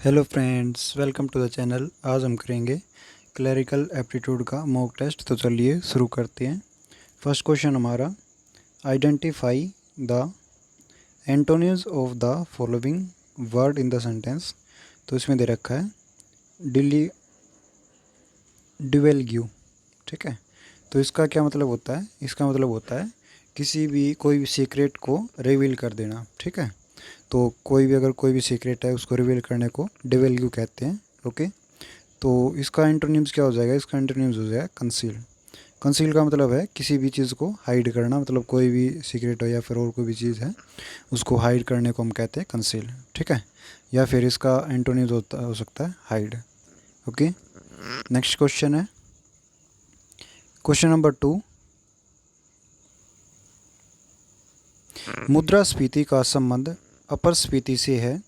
Hello friends, welcome to the channel. आज हम करेंगे क्लरिकल एप्टीट्यूड का मॉक टेस्ट। तो चलिए शुरू करते हैं। फर्स्ट क्वेश्चन हमारा, identify the antonyms of the following word in the sentence. तो इसमें दे रखा है डिली डिवेलग्यू। ठीक है, तो इसका क्या मतलब होता है? इसका मतलब होता है कोई भी सीक्रेट को रिवील कर देना। ठीक है, तो अगर कोई भी सीक्रेट है उसको रिवील करने को डिवेलग्यू कहते हैं। ओके, तो इसका एंटोनिम्स क्या हो जाएगा? इसका एंटोनिम्स हो जाएगा कंसील। कंसील का मतलब है किसी भी चीज़ को हाइड करना, मतलब कोई भी सीक्रेट हो या फिर और कोई भी चीज़ है उसको हाइड करने को हम कहते हैं कंसील। ठीक है, या फिर इसका एंटोनिम्स हो सकता है हाइड। ओके, नेक्स्ट क्वेश्चन है क्वेश्चन नंबर 2। मुद्रास्फीति का संबंध अपस्फीति से है,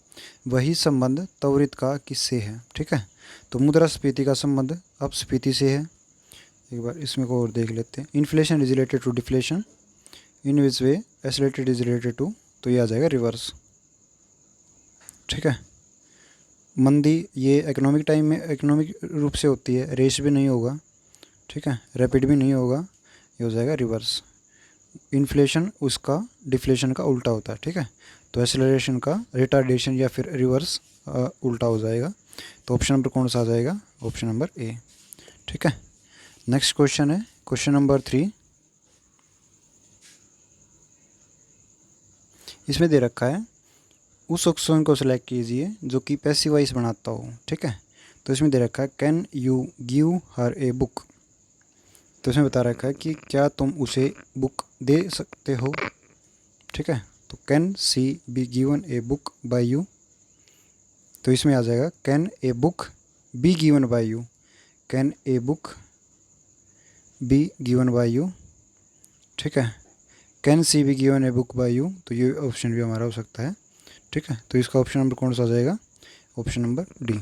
वही संबंध त्वरित का किससे है? ठीक है, तो मुद्रास्फीति का संबंध अपस्फीति से है। एक बार इसमें को और देख लेते हैं। Inflation is related to deflation, in which way accelerated is related to, तो ये आ जाएगा रिवर्स। ठीक है, मंदी ये इकोनॉमिक टाइम में इकोनॉमिक रूप से होती है, रेस भी नहीं होगा। ठीक है, रैपिड भी नहीं होगा, ये हो जाएगा रिवर्स। इन्फ्लेशन उसका डिफ्लेशन का उल्टा होता है। ठीक है, तो एसिलरेशन का रिटार्डेशन या फिर रिवर्स उल्टा हो जाएगा। तो ऑप्शन नंबर कौन सा आ जाएगा? Option number A. ठीक है, नेक्स्ट क्वेश्चन है क्वेश्चन नंबर 3। इसमें दे रखा है उस ऑप्शन को सिलेक्ट कीजिए जो कि पैसिव वॉइस बनाता हो। ठीक है, तो इसमें दे रखा है can you give her a book. तो इसमें बता रखा है कि क्या तुम उसे बुक दे सकते हो। ठीक है, तो can C be given a book by you. तो इसमें आ जाएगा can a book be given by you. Can a book be given by you. ठीक है, can C be given a book by you, तो ये ऑप्शन भी हमारा हो सकता है। ठीक है, तो इसका ऑप्शन नंबर कौन सा आ जाएगा? Option number D.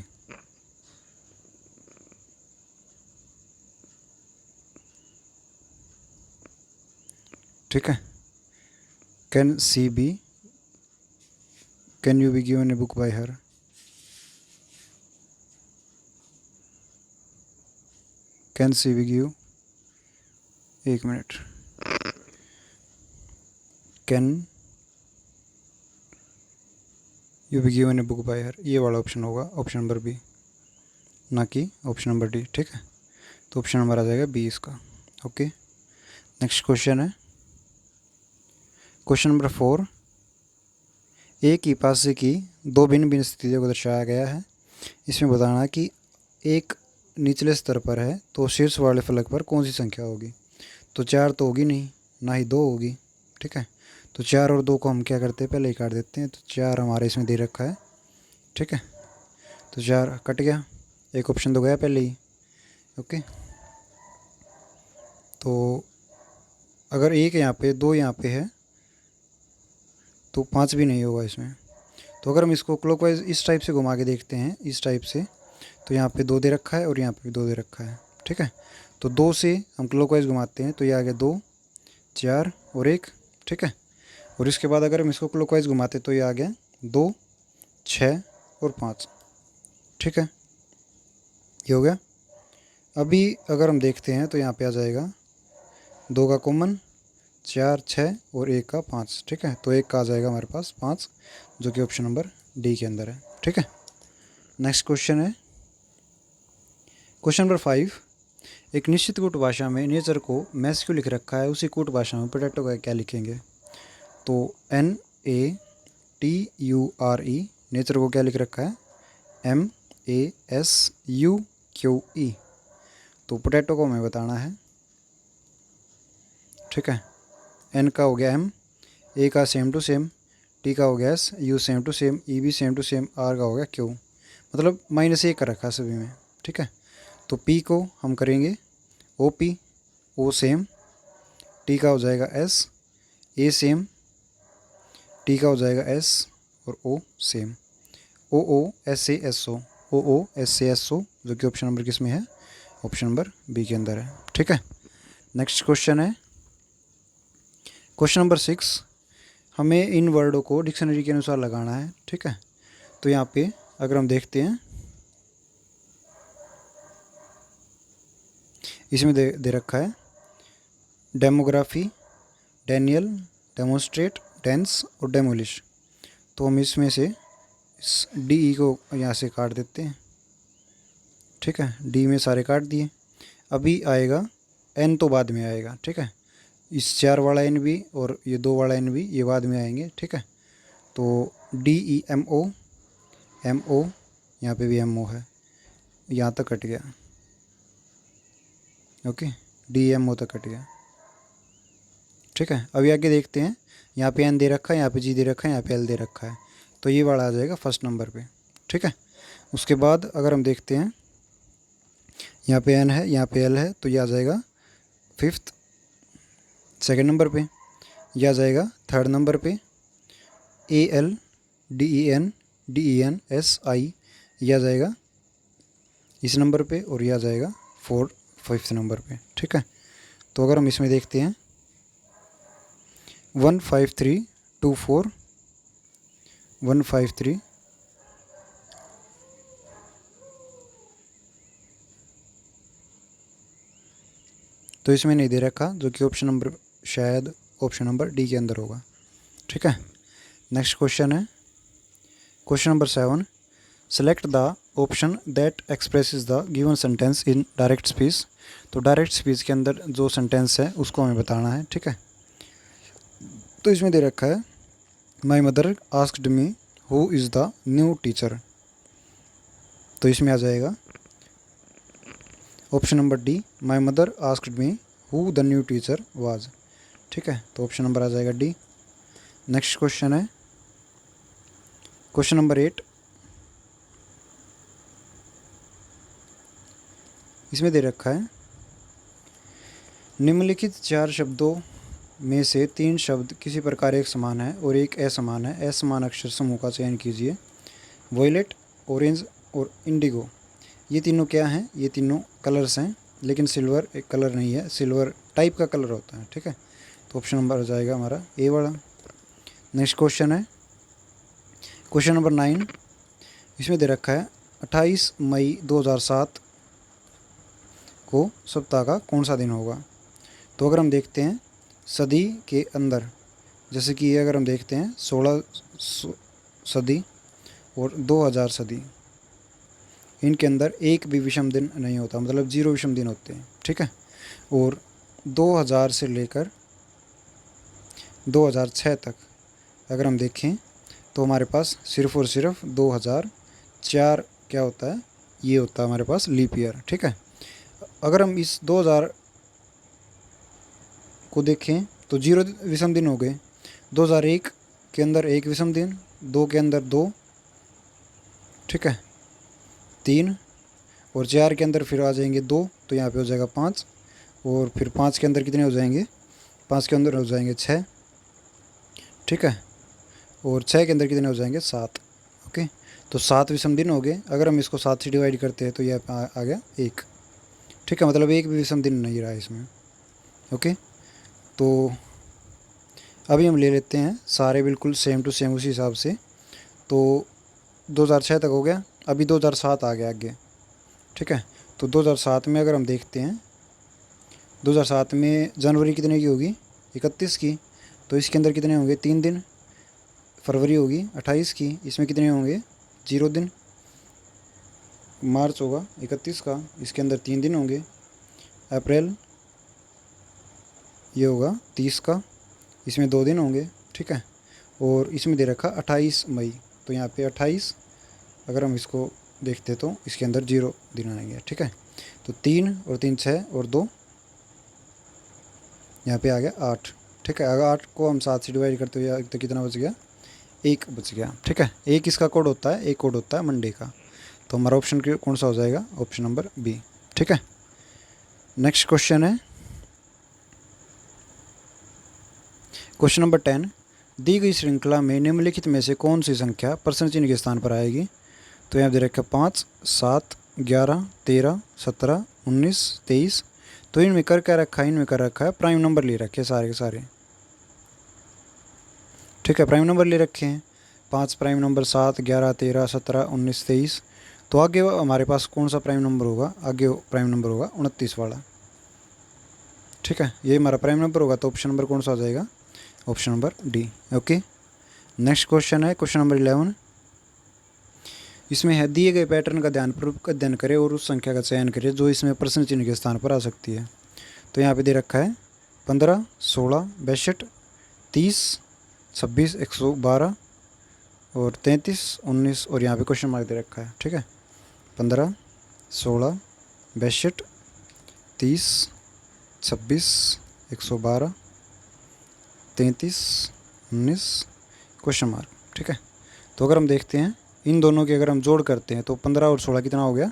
ठीक है, can C be can you be given a book by her. Can C be give, एक minute, can you be given a book by her, ये वाला ऑप्शन होगा ऑप्शन नंबर बी, ना कि option number D. ठीक है, तो option number आ जाएगा बी इसका। ओके, नेक्स्ट क्वेश्चन है क्वेश्चन नंबर 4। एक ही पासे की दो भिन्न भिन्न स्थितियों को दर्शाया गया है। इसमें बताना है कि एक निचले स्तर पर है तो शीर्ष वाले फलक पर कौन सी संख्या होगी। तो 4 तो होगी नहीं, ना ही 2 होगी। ठीक है, तो 4 और 2 को हम क्या करते हैं, पहले ही काट देते हैं। तो 4 हमारे इसमें दे रखा है। ठीक है, तो 4 कट गया, एक ऑप्शन तो गया पहले ही। ओके, तो अगर एक यहाँ पे 2 यहाँ पे है तो 5 भी नहीं होगा इसमें। तो अगर हम इसको क्लॉकवाइज इस टाइप से घुमा के देखते हैं, इस टाइप से, तो यहाँ पे 2 दे रखा है और यहाँ पे भी 2 दे रखा है। ठीक है, तो 2 से हम क्लॉकवाइज घुमाते हैं तो ये आ गया 2, 4 और 1। ठीक है, और इसके बाद अगर हम इसको क्लॉकवाइज घुमाते तो ये आ गया 2, 6 और 5। ठीक है, ये हो गया। अभी अगर हम देखते हैं तो यहाँ पे आ जाएगा 2 का कॉमन, 4, 6 और 1 का 5। ठीक है, तो 1 का आ जाएगा हमारे पास 5, जो कि ऑप्शन नंबर डी के अंदर है। ठीक है, नेक्स्ट क्वेश्चन है क्वेश्चन नंबर 5। एक निश्चित कूट भाषा में नेचर को मैस्क्यू लिख रखा है, उसी कूट भाषा में पोटैटो का क्या लिखेंगे? तो NATURE, नेचर को क्या लिख रखा है? MASUQE। तो पोटैटो को हमें बताना है। ठीक है, N का हो गया M, A का सेम टू सेम, T का हो गया S, U same to same, E भी सेम टू सेम, R का हो गया Q, मतलब -1 का रखा है सभी में। ठीक है, तो P को हम करेंगे OP, O सेम, T का हो जाएगा S, A सेम, T का हो जाएगा S और O सेम, OOSASO, OOSASO, जो कि ऑप्शन नंबर किस में है? ऑप्शन नंबर बी के अंदर है। ठीक है, नेक्स्ट क्वेश्चन है क्वेश्चन नंबर 6। हमें इन वर्डों को डिक्शनरी के अनुसार लगाना है। ठीक है, तो यहाँ पे अगर हम देखते हैं इसमें दे रखा है डेमोग्राफी, डेनियल, डेमोस्ट्रेट, डेंस और डेमोलिश। तो हम इसमें से इस डी ई को यहाँ से काट देते हैं। ठीक है, डी में सारे काट दिए। अभी आएगा एन, तो बाद में आएगा। ठीक है, इस 4 वाला एन भी और ये 2 वाला एन भी ये बाद में आएंगे। ठीक है, तो D E M O, M O, यहाँ पे भी एम ओ है, यहाँ तक कट गया। ओके, डी एम ओ तक कट गया। ठीक है, अभी आगे देखते हैं। यहाँ पे एन दे रखा है, यहाँ पे जी दे रखा है, यहाँ पे एल दे रखा है, तो ये वाला आ जाएगा फर्स्ट नंबर पे। ठीक है, उसके बाद अगर हम देखते हैं यहाँ पे एन है, यहाँ पे एल है, तो ये आ जाएगा फिफ्थ, सेकंड नंबर पे। यह आ जाएगा थर्ड नंबर पे A L, D E N, D E N, S I, यह आ जाएगा इस नंबर पे, और यह आ जाएगा फिफ्थ नंबर पे। ठीक है, तो अगर हम इसमें देखते हैं 15324, 153 तो इसमें नहीं दे रखा, जो कि ऑप्शन नंबर, शायद ऑप्शन नंबर डी के अंदर होगा। ठीक है, नेक्स्ट क्वेश्चन है question number 7। Select the option that expresses the given sentence in direct speech. तो डायरेक्ट स्पीच के अंदर जो सेंटेंस है उसको हमें बताना है। ठीक है, तो इसमें दे रखा है my mother asked me who is the new teacher. तो इसमें आ जाएगा option number D, my mother asked me who the new teacher was. ठीक है, तो ऑप्शन नंबर आ जाएगा डी। नेक्स्ट क्वेश्चन है क्वेश्चन नंबर 8। इसमें दे रखा है निम्नलिखित 4 शब्दों में से 3 शब्द किसी प्रकार एक समान है और एक असमान है। असमान अक्षर समूह का चयन कीजिए। वॉयलेट, ऑरेंज और इंडिगो, ये तीनों क्या हैं? ये तीनों कलर्स हैं, लेकिन सिल्वर एक कलर नहीं है, सिल्वर टाइप का कलर होता है। ठीक है, तो ऑप्शन नंबर आ जाएगा हमारा ए वाला। नेक्स्ट क्वेश्चन है क्वेश्चन नंबर 9। इसमें दे रखा है 28 मई 2007 को सप्ताह का कौन सा दिन होगा। तो अगर हम देखते हैं सदी के अंदर, जैसे कि ये अगर हम देखते हैं 16 सदी और 2000 सदी, इनके अंदर एक भी विषम दिन नहीं होता, मतलब 0 विषम दिन होते हैं। ठीक है, और 2000 से लेकर 2006 तक अगर हम देखें तो हमारे पास सिर्फ़ और सिर्फ 2004 क्या होता है, ये होता है हमारे पास लीप ईयर। ठीक है, अगर हम इस 2000 को देखें तो 0 विषम दिन हो गए। 2001 के अंदर 1 विषम दिन, 2 के अंदर 2, ठीक है, 3 और 4 के अंदर फिर आ जाएंगे 2, तो यहाँ पे हो जाएगा 5, और फिर 5 के अंदर कितने हो जाएंगे? 5 के अंदर हो जाएंगे 6, ठीक है, और 6 के अंदर कितने हो जाएंगे? 7। ओके, तो 7 विषम दिन हो गए। अगर हम इसको 7 से डिवाइड करते हैं तो यह आ गया 1। ठीक है, मतलब एक भी विषम दिन नहीं रहा इसमें। ओके, तो अभी हम ले लेते हैं सारे बिल्कुल सेम टू सेम उसी हिसाब से। तो 2006 तक हो गया, अभी 2007 आ गया आगे। ठीक है, तो 2007 में अगर हम देखते हैं 2007 में जनवरी कितने की होगी? 31 की, तो इसके अंदर कितने होंगे? 3 दिन। फरवरी होगी 28 की, इसमें कितने होंगे? 0 दिन। मार्च होगा 31 का, इसके अंदर 3 दिन होंगे। अप्रैल ये होगा 30 का, इसमें 2 दिन होंगे। ठीक है, और इसमें दे रखा 28 मई, तो यहाँ पे 28 अगर हम इसको देखते तो इसके अंदर 0 दिन आएंगे। ठीक है, तो 3 और 3 6 और 2 यहाँ पे आ गया 8। ठीक है, अगर 8 को हम 7 से डिवाइड करते हुए तो कितना बच गया? 1 बच गया। ठीक है, एक इसका कोड होता है, एक कोड होता है मंडे का। तो हमारा ऑप्शन कौन सा हो जाएगा? Option number B. ठीक है, नेक्स्ट क्वेश्चन है क्वेश्चन नंबर 10। दी गई श्रृंखला में निम्नलिखित में से कौन सी संख्या प्रश्न चिन्ह के स्थान पर आएगी? तो यहाँ दे रखा 5, 7, 11, 13, 17, 19, 23। तो इनमें कर क्या रखा है? इनमें कर रखा है प्राइम नंबर ले रखे सारे के सारे। ठीक है, प्राइम नंबर ले रखे हैं। 5 प्राइम नंबर 7, 11, 13, 17, 19, 23। तो आगे हमारे पास कौन सा प्राइम नंबर होगा? आगे प्राइम नंबर होगा 29 वाला। ठीक है, ये हमारा प्राइम नंबर होगा, तो ऑप्शन नंबर कौन सा आ जाएगा? Option number D. Okay, next question है क्वेश्चन नंबर 11। इसमें है दिए गए पैटर्न का ध्यानपूर्वक अध्ययन करें और उस संख्या का चयन करें जो इसमें प्रश्न चिन्ह के स्थान पर आ सकती है। तो यहाँ पे दे रखा है 15, 16, 62, 30, 26, 112 और 33, 19 और यहाँ पे क्वेश्चन मार्क दे रखा है। ठीक है, 15, 16, 62, 30, 26, 112, 33, 19 क्वेश्चन मार्क। ठीक है, तो अगर हम देखते हैं इन दोनों के अगर हम जोड़ करते हैं तो 15 और 16 कितना हो गया?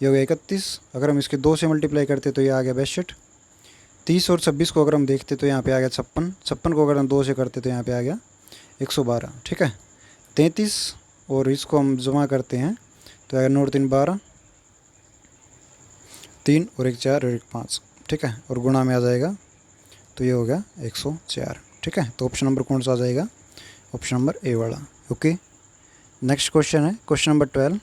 ये हो गया 31। अगर हम इसके 2 से मल्टीप्लाई करते तो ये आ गया 62। 30 और 26 को अगर हम देखते तो यहाँ पे आ गया 56। 56 को अगर हम 2 से करते तो यहाँ पे आ गया 112। ठीक है, 33 और इसको हम जमा करते हैं तो आएगा 9 और 3 12, 3 और 1 4 और 1 5। ठीक है, और गुणा में आ जाएगा तो ये हो गया 104। ठीक है, तो ऑप्शन नंबर कौन सा आ जाएगा? ऑप्शन नंबर ए वाला। ओके, नेक्स्ट क्वेश्चन है क्वेश्चन नंबर 12।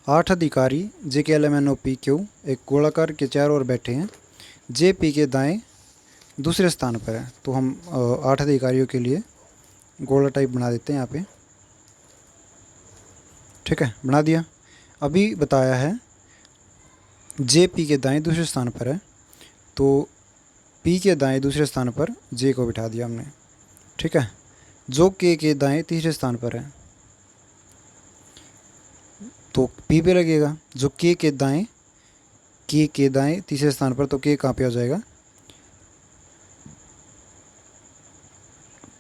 8 अधिकारी JKLMNOPQ एक गोलाकार के चारों ओर बैठे हैं। JP के दाएं दूसरे स्थान पर है। तो हम 8 अधिकारियों के लिए गोला टाइप बना देते हैं यहाँ पे। ठीक है, बना दिया। अभी बताया है JP के दाएं दूसरे स्थान पर है, तो P के दाएं दूसरे स्थान पर J को बिठा दिया हमने। ठीक है, जो K के दाएं तीसरे स्थान पर है तो P पे लगेगा। जो K के दाएं तीसरे स्थान पर, तो K कहाँ पे आ जाएगा?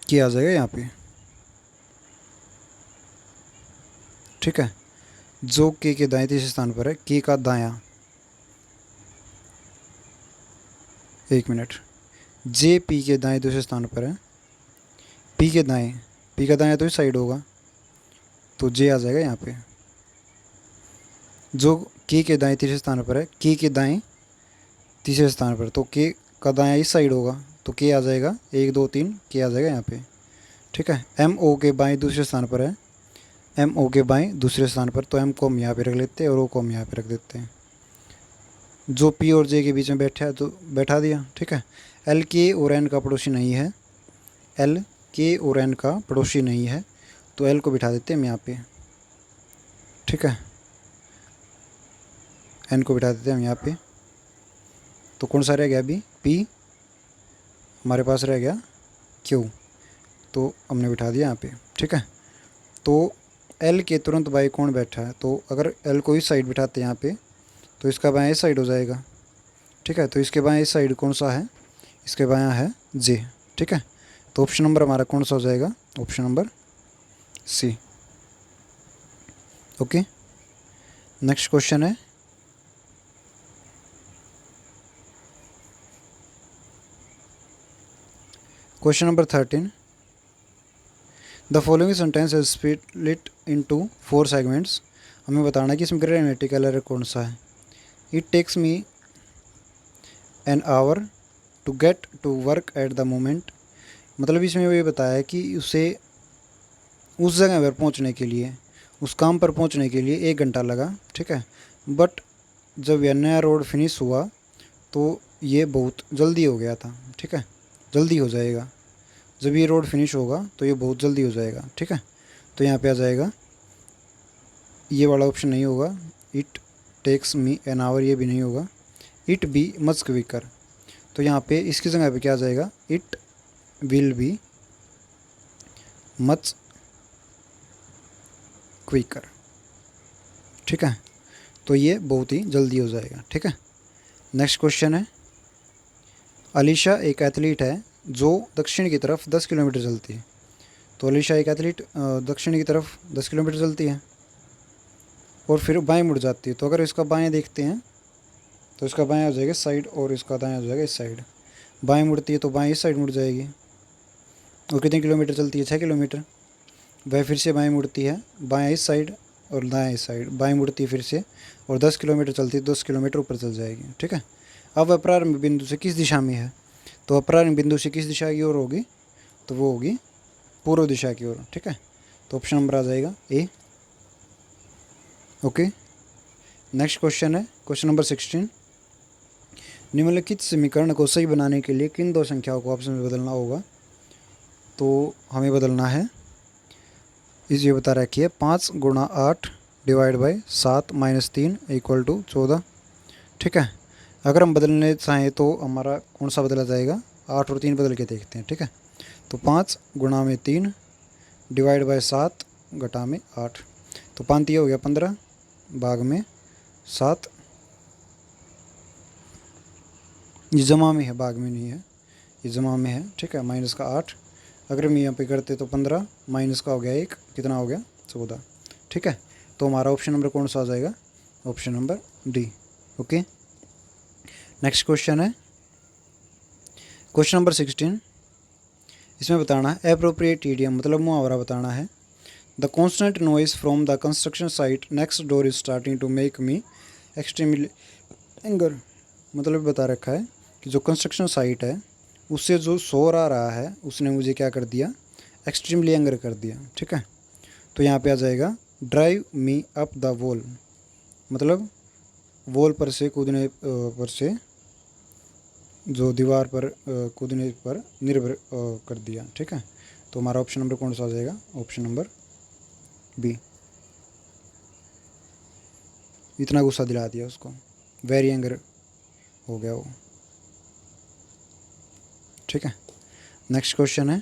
K आ जाएगा यहाँ पे। ठीक है, जो K के दाएं तीसरे स्थान पर है, K का दायां, एक मिनट, J P के दाएं दूसरे स्थान पर है, P का दायां तो इस साइड होगा, तो J आ जाएगा यहाँ पे। जो K के दाएं तीसरे स्थान पर है, K के दाएं तीसरे स्थान पर, तो K का दायां इस साइड होगा, तो K आ जाएगा 1 2 3, K आ जाएगा यहाँ पे। ठीक है, MO के बाएं दूसरे स्थान पर है, MO के बाएं दूसरे स्थान पर, तो M को हम यहाँ पे रख लेते हैं और O को हम यहाँ पे रख देते हैं। जो P और J के बीच में बैठा है तो बैठा दिया। ठीक है, L K और N का पड़ोसी नहीं है, L K और N का पड़ोसी नहीं है, तो L को बिठा देते हैं हम यहाँ पे। ठीक है, N को बिठा देते हैं हम यहाँ पे। तो कौन सा रह गया अभी? P, हमारे पास रह गया Q, तो हमने बिठा दिया यहाँ पे। ठीक है, तो L के तुरंत बाएं कौन बैठा है? तो अगर L को इस साइड बिठाते हैं यहाँ पे, तो इसका बायां इस साइड हो जाएगा। ठीक है, तो इसके बायां इस साइड कौन सा है? इसके बायां है J। ठीक है, तो ऑप्शन नंबर हमारा कौन सा हो जाएगा? Option number C। Okay, next question है question number 13। The following sentence is split into 4 segments. हमें बताना है कि इसमें ग्रामेटिकल एरर कौन सा है। It takes me an hour to get to work at the moment. मतलब इसमें ये बताया है कि उसे उस जगह पर पहुंचने के लिए, उस काम पर पहुंचने के लिए 1 घंटा लगा। ठीक है, बट जब यह नया रोड फिनिश हुआ तो ये बहुत जल्दी हो गया था। ठीक है, जल्दी हो जाएगा, जब ये रोड फिनिश होगा तो ये बहुत जल्दी हो जाएगा। ठीक है, तो यहाँ पे आ जाएगा, ये वाला ऑप्शन नहीं होगा, it takes me an hour, ये भी नहीं होगा, इट बी मच क्विकर। तो यहाँ पे इसकी जगह पे क्या आ जाएगा? It will be much quicker. ठीक है, तो ये बहुत ही जल्दी हो जाएगा। ठीक है, नेक्स्ट क्वेश्चन है, अलीशा एक एथलीट है जो दक्षिण की तरफ 10 किलोमीटर चलती है। तो अलीशा एक एथलीट दक्षिण की तरफ 10 किलोमीटर चलती है और फिर बाएं मुड़ जाती है। तो अगर इसका बाएं देखते हैं तो इसका बाएं हो जाएगा इस साइड और इसका दाएं हो जाएगा इस साइड। बाएं मुड़ती है तो बाएं इस साइड मुड़ जाएगी और कितने किलोमीटर चलती है? 6 किलोमीटर। वह फिर से बाएं मुड़ती है, बाएं इस साइड और दाएं इस साइड, बाएं मुड़ती है फिर से और 10 किलोमीटर चलती है, 10 किलोमीटर ऊपर चल जाएगी। ठीक है, अब वह प्रारंभ बिंदु से किस दिशा में है? तो प्रारंभ बिंदु से किस दिशा की ओर होगी? तो वो होगी पूर्व दिशा की ओर। ठीक है, तो ऑप्शन नंबर आ जाएगा ए। ओके, नेक्स्ट क्वेश्चन है क्वेश्चन नंबर 16। निम्नलिखित समीकरण को सही बनाने के लिए किन दो संख्याओं को ऑप्शन में बदलना होगा? तो हमें बदलना है, इस ये बता रखी है 5 गुणा 8 divide by 7 minus 3 equal to 14। ठीक है, अगर हम बदलने चाहें तो हमारा कौन सा बदला जाएगा? 8 और 3 बदल के देखते हैं। ठीक है, तो 5 गुणा में 3 डिवाइड बाई 7 घटा में 8, तो 5 हो गया 15 भाग में 7, ये जमा में है, भाग में नहीं है, ये जमा में है। ठीक है, माइनस का 8, अगर हम यहाँ पे करते तो 15 माइनस का हो गया 1, कितना हो गया? 14। ठीक है, तो हमारा ऑप्शन नंबर कौन सा आ जाएगा? Option number D. Okay, next question है क्वेश्चन नंबर 16। इसमें बताना है एप्रोप्रिएट ईडियम, मतलब मुहावरा बताना है। The constant noise from the construction site next door is starting to make me extremely anger, मतलब बता रखा है कि जो कंस्ट्रक्शन साइट है उससे जो शोर आ रहा है उसने मुझे क्या कर दिया? एक्सट्रीमली एंगर कर दिया। ठीक है, तो यहाँ पे आ जाएगा drive me up the wall, मतलब वॉल पर से कूदने पर से, जो दीवार पर कूदने पर निर्भर कर दिया। ठीक है, तो हमारा ऑप्शन नंबर कौन सा आ जाएगा? Option number B. इतना गुस्सा दिला दिया उसको, वेरी एंगर हो गया वो। ठीक है, नेक्स्ट क्वेश्चन है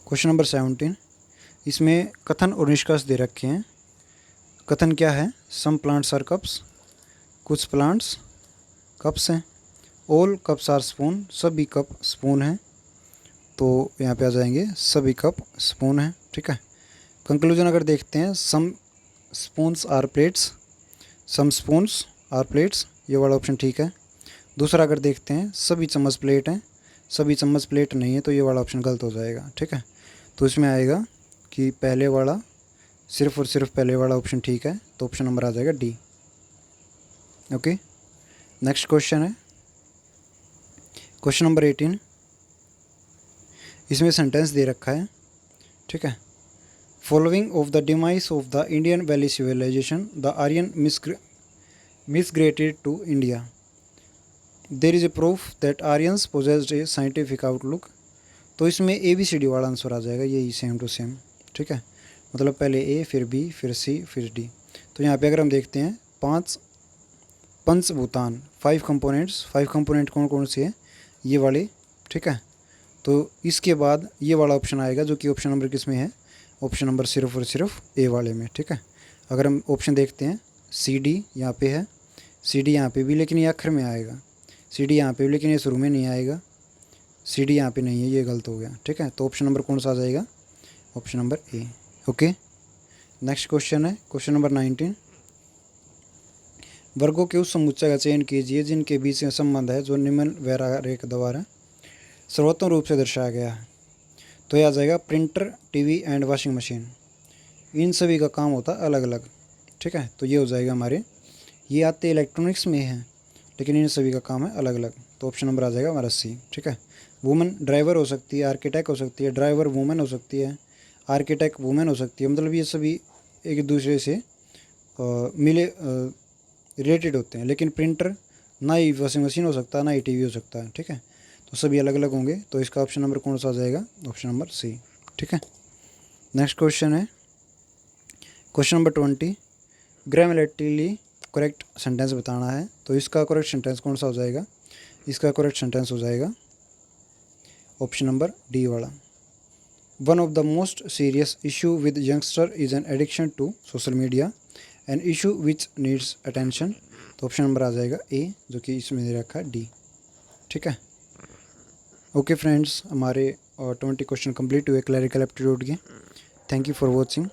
क्वेश्चन नंबर 17। इसमें कथन और निष्कर्ष दे रखे हैं। कथन क्या है? सम प्लांट्स आर कप्स, कुछ प्लांट्स कप्स हैं। ऑल कप्स आर स्पून, सभी कप स्पून हैं। तो यहाँ पे आ जाएंगे सभी कप स्पून हैं। ठीक है, कंक्लूजन अगर देखते हैं, some spoons are plates, some spoons are plates, ये वाला ऑप्शन ठीक है। दूसरा अगर देखते हैं, सभी चम्मच प्लेट हैं, सभी चम्मच प्लेट नहीं है, तो ये वाला ऑप्शन गलत हो जाएगा। ठीक है, तो इसमें आएगा कि पहले वाला, सिर्फ और सिर्फ पहले वाला ऑप्शन ठीक है, तो ऑप्शन नंबर आ जाएगा डी। ओके, नेक्स्ट क्वेश्चन है क्वेश्चन नंबर 18। इसमें सेंटेंस दे रखा है। ठीक है, following of the demise of the Indian valley civilisation the Aryan migrated to India, there is a proof that Aryans possessed a scientific outlook. तो इसमें ABCD वाला आंसर आ जाएगा, यही सेम टू सेम। ठीक है, मतलब पहले ए, फिर बी, फिर सी, फिर डी। तो यहाँ पे अगर हम देखते हैं 5 पंचभूतान, 5 कंपोनेंट्स, 5 कंपोनेंट कौन कौन से हैं? ये वाले। ठीक है, तो इसके बाद ये वाला ऑप्शन आएगा, जो कि ऑप्शन नंबर किस में है? ऑप्शन नंबर सिर्फ और सिर्फ ए वाले में। ठीक है, अगर हम ऑप्शन देखते हैं, CD यहाँ पे है, CD यहाँ पे भी, लेकिन ये आखिर में आएगा। CD यहाँ पे भी, लेकिन ये शुरू में नहीं आएगा। CD यहाँ पे नहीं है, ये गलत हो गया। ठीक है, तो ऑप्शन नंबर कौन सा आ जाएगा? Option number A. Okay, next question है क्वेश्चन नंबर 19। वर्गों के उस समुच्चय का चयन कीजिए जिनके बीच में संबंध है जो निम्न वैरारेख द्वारा सर्वोत्तम रूप से दर्शाया गया है। तो यह आ जाएगा printer, TV and washing machine. इन सभी का काम होता है अलग अलग। ठीक है, तो ये हो जाएगा हमारे, ये आते इलेक्ट्रॉनिक्स में हैं, लेकिन इन सभी का काम है अलग अलग। तो ऑप्शन नंबर आ जाएगा हमारा सी। ठीक है, वुमेन ड्राइवर हो सकती है, आर्किटेक्ट हो सकती है, ड्राइवर वुमेन हो सकती है, आर्किटेक्ट वुमेन हो सकती है, मतलब ये सभी एक दूसरे से मिले रिलेटेड होते हैं। लेकिन प्रिंटर ना ही वॉशिंग मशीन हो सकता है, ना ही टीवी हो सकता है। ठीक है, तो सभी अलग अलग होंगे, तो इसका ऑप्शन नंबर कौन सा आ जाएगा? Option number C. ठीक है, नेक्स्ट क्वेश्चन है question number 20। Grammatically correct sentence बताना है। तो इसका करेक्ट सेंटेंस कौन सा हो जाएगा? इसका करेक्ट सेंटेंस हो जाएगा ऑप्शन नंबर डी वाला। One of the most serious issue with youngster is an addiction to social media, an issue which needs attention. तो ऑप्शन नंबर आ जाएगा ए, जो कि इसमें दे रखा है डी। ठीक है, ओके फ्रेंड्स, हमारे 20 क्वेश्चन कंप्लीट हुए क्लरिकल एप्टीट्यूड के। Thank you for watching.